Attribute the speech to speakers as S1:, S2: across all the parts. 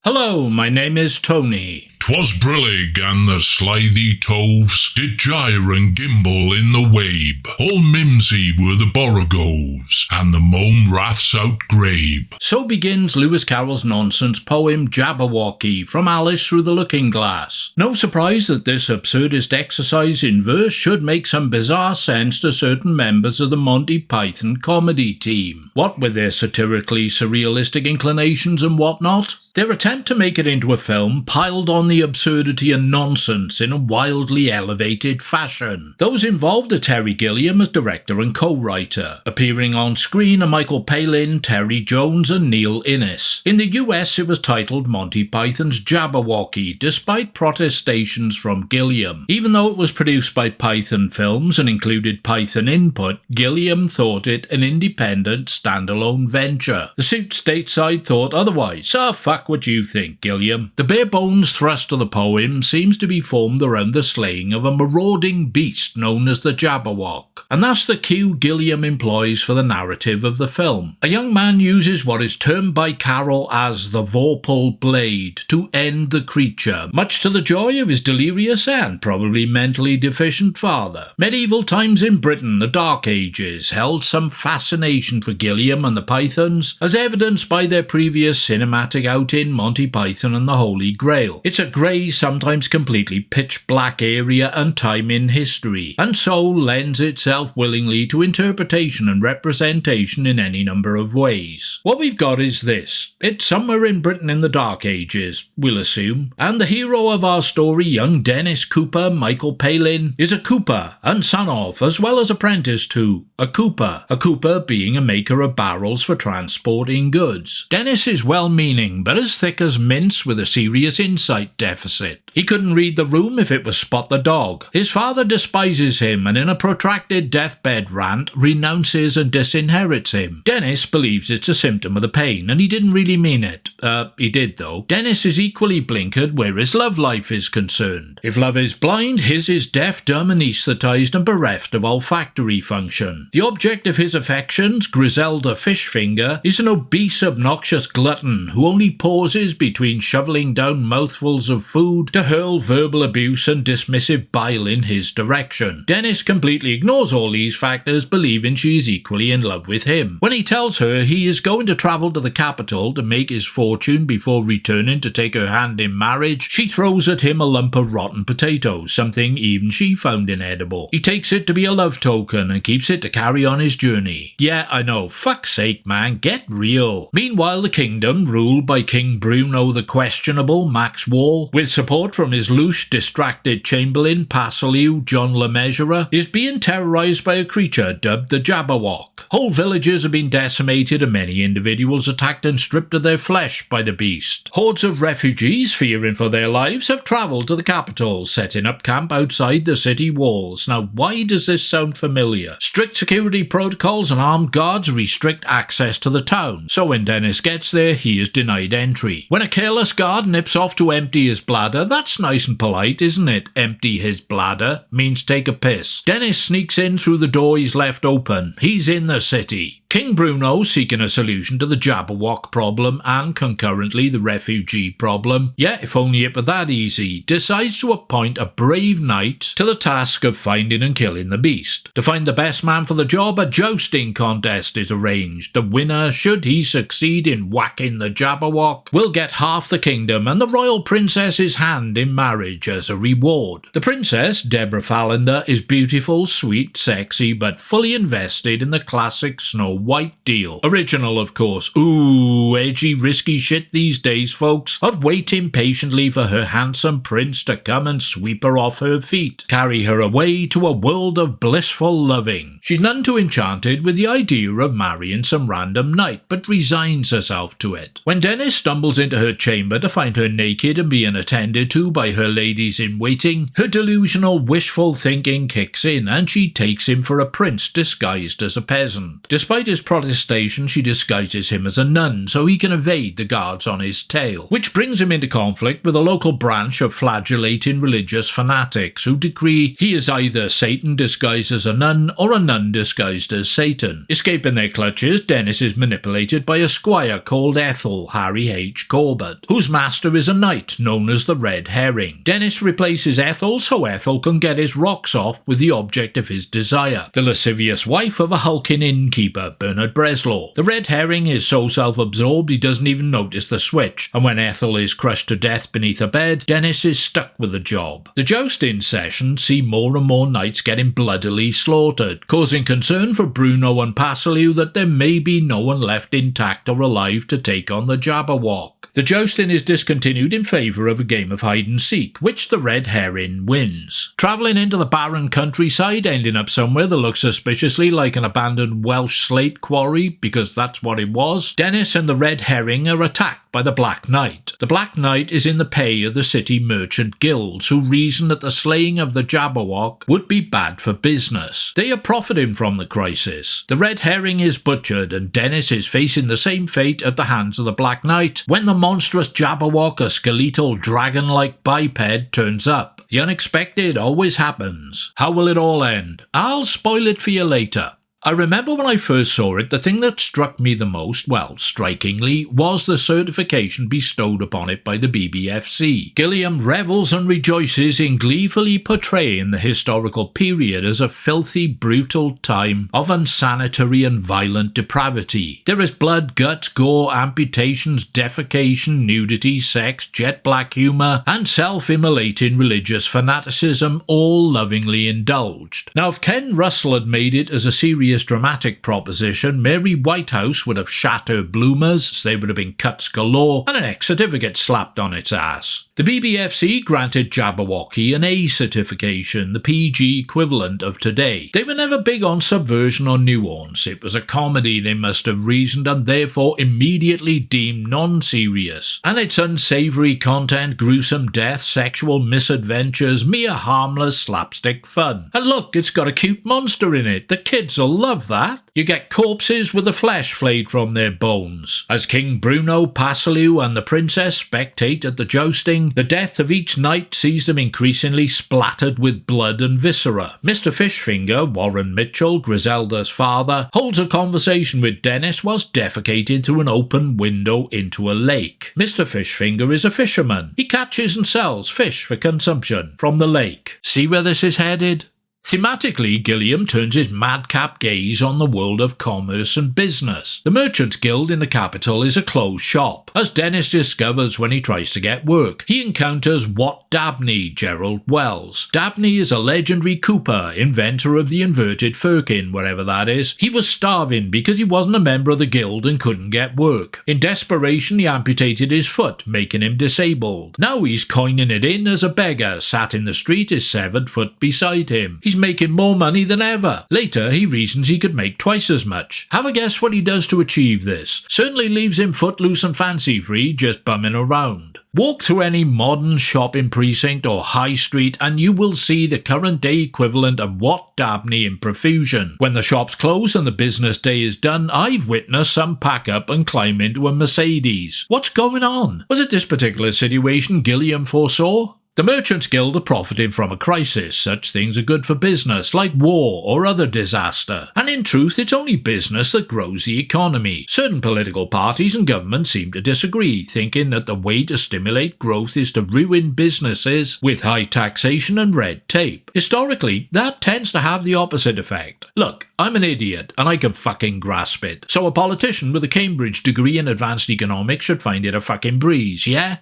S1: Hello, my name is Tony.
S2: 'Twas brillig, and the slithy toves did gyre and gimble in the wabe. All mimsy were the borogoves, and the mome raths outgrabe.
S1: So begins Lewis Carroll's nonsense poem Jabberwocky from Alice Through the Looking Glass. No surprise that this absurdist exercise in verse should make some bizarre sense to certain members of the Monty Python comedy team. What with their satirically surrealistic inclinations and whatnot, their attempt to make it into a film piled on the absurdity and nonsense in a wildly elevated fashion. Those involved are Terry Gilliams as director and co-writer. Appearing on screen are Michael Palin, Terry Jones and Neil Innes. In the US it was titled Monty Python's Jabberwocky, despite protestations from Gilliam. Even though it was produced by Python Films and included Python input, Gilliam thought it an independent, standalone venture. The suit stateside thought otherwise. Fuck what you think, Gilliam. The bare bones thrust of the poem seems to be formed around the slaying of a marauding beast known as the Jabberwock. And that's the cue Gilliam employs for the narrative of the film. A young man uses what is termed by Carroll as the vorpal blade to end the creature, much to the joy of his delirious and probably mentally deficient father. Medieval times in Britain, the Dark Ages, held some fascination for Gilliam and the Pythons, as evidenced by their previous cinematic outing Monty Python and the Holy Grail. It's a grey, sometimes completely pitch black area and time in history, and so lends itself willingly to interpretation and representation in any number of ways. What we've got is this. It's somewhere in Britain in the Dark Ages, we'll assume, and the hero of our story, young Dennis Cooper, Michael Palin, is a cooper and son of, as well as apprentice to, a cooper being a maker of barrels for transporting goods. Dennis is well-meaning, but as thick as mince with a serious insight deficit. He couldn't read the room if it was Spot the dog. His father despises him and in a protracted deathbed rant renounces and disinherits him. Dennis believes it's a symptom of the pain and he didn't really mean it. He did though. Dennis is equally blinkered where his love life is concerned. If love is blind, his is deaf, dumb, anaesthetised and bereft of olfactory function. The object of his affections, Griselda Fishfinger, is an obese, obnoxious glutton who only pauses between shoveling down mouthfuls of food to hurl verbal abuse and dismissive bile in his direction. Dennis completely ignores all these factors, believing she is equally in love with him. When he tells her he is going to travel to the capital to make his fortune before returning to take her hand in marriage, she throws at him a lump of rotten potatoes, something even she found inedible. He takes it to be a love token and keeps it to carry on his journey. Yeah, I know, fuck's sake man, get real. Meanwhile, the kingdom, ruled by King Bruno the Questionable, Max Wall, with support from his louche, distracted chamberlain, Passeliu, John Le Measurer, is being terrorised by a creature dubbed the Jabberwock. Whole villages have been decimated and many individuals attacked and stripped of their flesh by the beast. Hordes of refugees, fearing for their lives, have travelled to the capital, setting up camp outside the city walls. Now, why does this sound familiar? Strict security protocols and armed guards restrict access to the town, so when Dennis gets there, he is denied entry. When a careless guard nips off to empty his bladder, that's nice and polite, isn't it? Empty his bladder means take a piss. Dennis sneaks in through the door he's left open. He's in the city. King Bruno, seeking a solution to the Jabberwock problem and concurrently the refugee problem, yeah, if only it were that easy, decides to appoint a brave knight to the task of finding and killing the beast. To find the best man for the job, a jousting contest is arranged. The winner, should he succeed in whacking the Jabberwock, will get half the kingdom and the royal princess's hand in marriage as a reward. The princess, Deborah Fallender, is beautiful, sweet, sexy, but fully invested in the classic Snow White deal. Original, of course. Ooh, edgy, risky shit these days, folks, of waiting patiently for her handsome prince to come and sweep her off her feet, carry her away to a world of blissful loving. She's none too enchanted with the idea of marrying some random knight, but resigns herself to it. When Dennis stumbles into her chamber to find her naked and being attended to by her ladies-in-waiting, her delusional, wishful thinking kicks in and she takes him for a prince disguised as a peasant. Despite Despite his protestation, she disguises him as a nun so he can evade the guards on his tail, which brings him into conflict with a local branch of flagellating religious fanatics who decree he is either Satan disguised as a nun or a nun disguised as Satan. Escaping their clutches, Dennis is manipulated by a squire called Ethel Harry H. Corbett, whose master is a knight known as the Red Herring. Dennis replaces Ethel so Ethel can get his rocks off with the object of his desire, the lascivious wife of a hulking innkeeper, Bernard Breslau. The Red Herring is so self-absorbed he doesn't even notice the switch, and when Ethel is crushed to death beneath a bed, Dennis is stuck with the job. The jousting sessions see more and more knights getting bloodily slaughtered, causing concern for Bruno and Passeliu that there may be no one left intact or alive to take on the Jabberwock. The jousting is discontinued in favour of a game of hide-and-seek, which the Red Herring wins. Travelling into the barren countryside, ending up somewhere that looks suspiciously like an abandoned Welsh slate quarry, because that's what it was, Dennis and the Red Herring are attacked by the Black Knight. The Black Knight is in the pay of the city merchant guilds, who reason that the slaying of the Jabberwock would be bad for business. They are profiting from the crisis. The Red Herring is butchered, and Dennis is facing the same fate at the hands of the Black Knight when the monstrous Jabberwock, a skeletal dragon-like biped, turns up. The unexpected always happens. How will it all end? I'll spoil it for you later. I remember when I first saw it, the thing that struck me the most, well, strikingly, was the certification bestowed upon it by the BBFC. Gilliam revels and rejoices in gleefully portraying the historical period as a filthy, brutal time of unsanitary and violent depravity. There is blood, guts, gore, amputations, defecation, nudity, sex, jet black humour, and self-immolating religious fanaticism, all lovingly indulged. Now, if Ken Russell had made it as a serious dramatic proposition, Mary Whitehouse would have shat her bloomers, they would have been cuts galore, and an X certificate slapped on its ass. The BBFC granted Jabberwocky an A certification, the PG equivalent of today. They were never big on subversion or nuance. It was a comedy, they must have reasoned, and therefore immediately deemed non-serious. And its unsavoury content, gruesome death, sexual misadventures, mere harmless slapstick fun. And look, it's got a cute monster in it. The kids will love that. You get corpses with the flesh flayed from their bones. As King Bruno, Passeliu and the princess spectate at the jousting, the death of each knight sees them increasingly splattered with blood and viscera. Mr. Fishfinger, Warren Mitchell, Griselda's father, holds a conversation with Dennis whilst defecating through an open window into a lake. Mr. Fishfinger is a fisherman. He catches and sells fish for consumption from the lake. See where this is headed? Thematically, Gilliam turns his madcap gaze on the world of commerce and business. The Merchants Guild in the capital is a closed shop, as Dennis discovers when he tries to get work. He encounters Wat Dabney, Gerald Wells. Dabney is a legendary cooper, inventor of the inverted firkin, wherever that is. He was starving because he wasn't a member of the guild and couldn't get work. In desperation, he amputated his foot, making him disabled. Now he's coining it in as a beggar, sat in the street, his severed foot beside him. He's making more money than ever. Later, he reasons he could make twice as much. Have a guess what he does to achieve this. Certainly leaves him footloose and fancy-free, just bumming around. Walk through any modern shopping precinct or high street and you will see the current day equivalent of Wat Dabney in profusion. When the shops close and the business day is done, I've witnessed some pack up and climb into a Mercedes. What's going on? Was it this particular situation Gilliam foresaw? The Merchants Guild are profiting from a crisis. Such things are good for business, like war or other disaster. And in truth, it's only business that grows the economy. Certain political parties and governments seem to disagree, thinking that the way to stimulate growth is to ruin businesses with high taxation and red tape. Historically, that tends to have the opposite effect. Look, I'm an idiot, and I can fucking grasp it. So a politician with a Cambridge degree in advanced economics should find it a fucking breeze, yeah?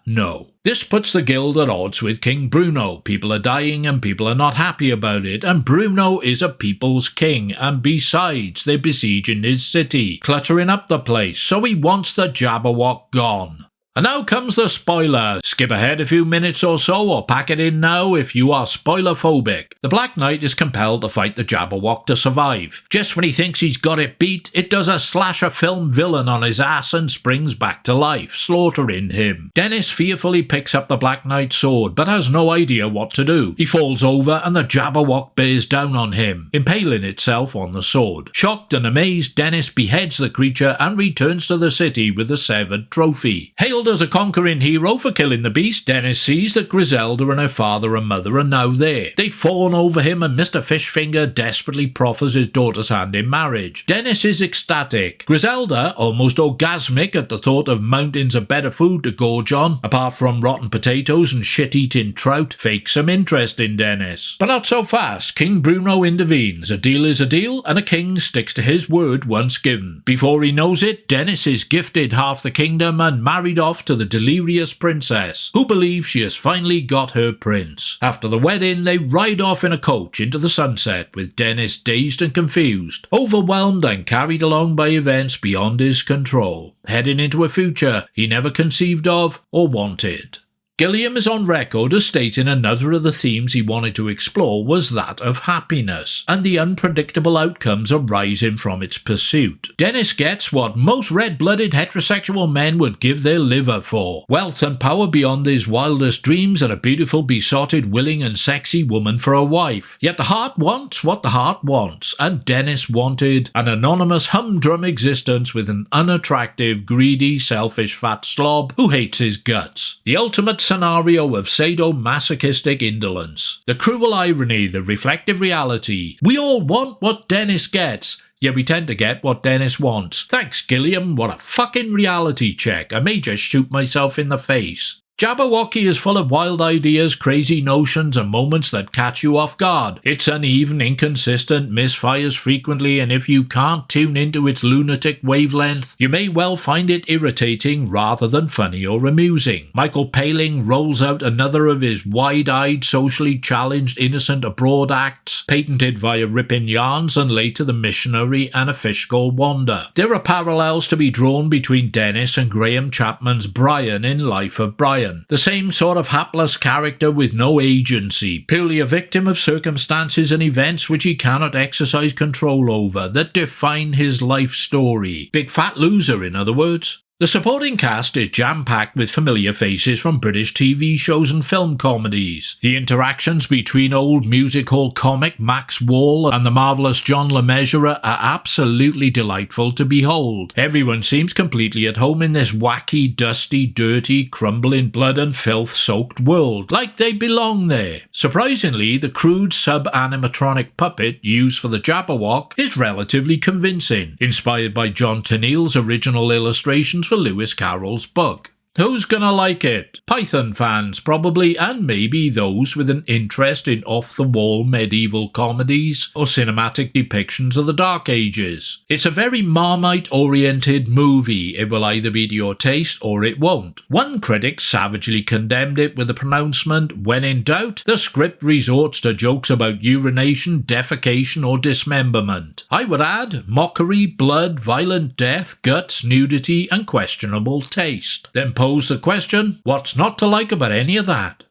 S1: No. This puts the guild at odds with King Bruno. People are dying and people are not happy about it, and Bruno is a people's king, and besides, they're besieging his city, cluttering up the place, so he wants the Jabberwock gone. And now comes the spoiler. Skip ahead a few minutes or so, or pack it in now if you are spoiler-phobic. The Black Knight is compelled to fight the Jabberwock to survive. Just when he thinks he's got it beat, it does a slasher film villain on his ass and springs back to life, slaughtering him. Dennis fearfully picks up the Black Knight's sword, but has no idea what to do. He falls over and the Jabberwock bears down on him, impaling itself on the sword. Shocked and amazed, Dennis beheads the creature and returns to the city with the severed trophy. Hailed as a conquering hero for killing the beast, Dennis sees that Griselda and her father and mother are now there. They fawn over him and Mr. Fishfinger desperately proffers his daughter's hand in marriage. Dennis is ecstatic. Griselda, almost orgasmic at the thought of mountains of better food to gorge on, apart from rotten potatoes and shit-eating trout, fakes some interest in Dennis. But not so fast. King Bruno intervenes. A deal is a deal, and a king sticks to his word once given. Before he knows it, Dennis is gifted half the kingdom and married off to the delirious princess, who believes she has finally got her prince. After the wedding, they ride off in a coach into the sunset, with Dennis dazed and confused, overwhelmed and carried along by events beyond his control, heading into a future he never conceived of or wanted. Gilliam is on record as stating another of the themes he wanted to explore was that of happiness, and the unpredictable outcomes arising from its pursuit. Dennis gets what most red-blooded heterosexual men would give their liver for: wealth and power beyond his wildest dreams, and a beautiful, besotted, willing and sexy woman for a wife. Yet the heart wants what the heart wants, and Dennis wanted an anonymous humdrum existence with an unattractive, greedy, selfish fat slob who hates his guts. The ultimate scenario of sadomasochistic indolence. The cruel irony, the reflective reality. We all want what Dennis gets, yet we tend to get what Dennis wants. Thanks, Gilliam. What a fucking reality check. I may just shoot myself in the face. Jabberwocky is full of wild ideas, crazy notions, and moments that catch you off guard. It's uneven, inconsistent, misfires frequently, and if you can't tune into its lunatic wavelength, you may well find it irritating rather than funny or amusing. Michael Palin rolls out another of his wide-eyed, socially challenged, innocent abroad acts, patented via ripping yarns and later The Missionary and A Fish Called Wanda. There are parallels to be drawn between Dennis and Graham Chapman's Brian in Life of Brian. The same sort of hapless character with no agency, purely a victim of circumstances and events which he cannot exercise control over, that define his life story. Big fat loser, in other words. The supporting cast is jam-packed with familiar faces from British TV shows and film comedies. The interactions between old music hall comic Max Wall and the marvellous John LeMessurier are absolutely delightful to behold. Everyone seems completely at home in this wacky, dusty, dirty, crumbling, blood and filth-soaked world, like they belong there. Surprisingly, the crude sub-animatronic puppet used for the Jabberwock is relatively convincing, inspired by John Tenniel's original illustrations for Lewis Carroll's book. Who's gonna like it? Python fans, probably, and maybe those with an interest in off-the-wall medieval comedies or cinematic depictions of the Dark Ages. It's a very Marmite-oriented movie. It will either be to your taste or it won't. One critic savagely condemned it with the pronouncement, "When in doubt, the script resorts to jokes about urination, defecation or dismemberment." I would add, mockery, blood, violent death, guts, nudity and questionable taste. Then pose the question, what's not to like about any of that?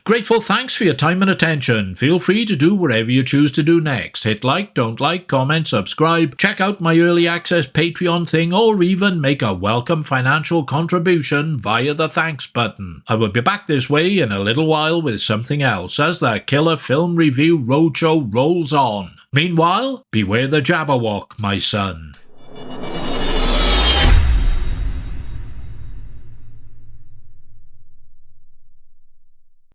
S1: Grateful thanks for your time and attention. Feel free to do whatever you choose to do next. Hit like, don't like, comment, subscribe, check out my early access Patreon thing, or even make a welcome financial contribution via the thanks button. I will be back this way in a little while with something else as the Killer Film Review Roadshow rolls on. Meanwhile, beware the Jabberwock, my son.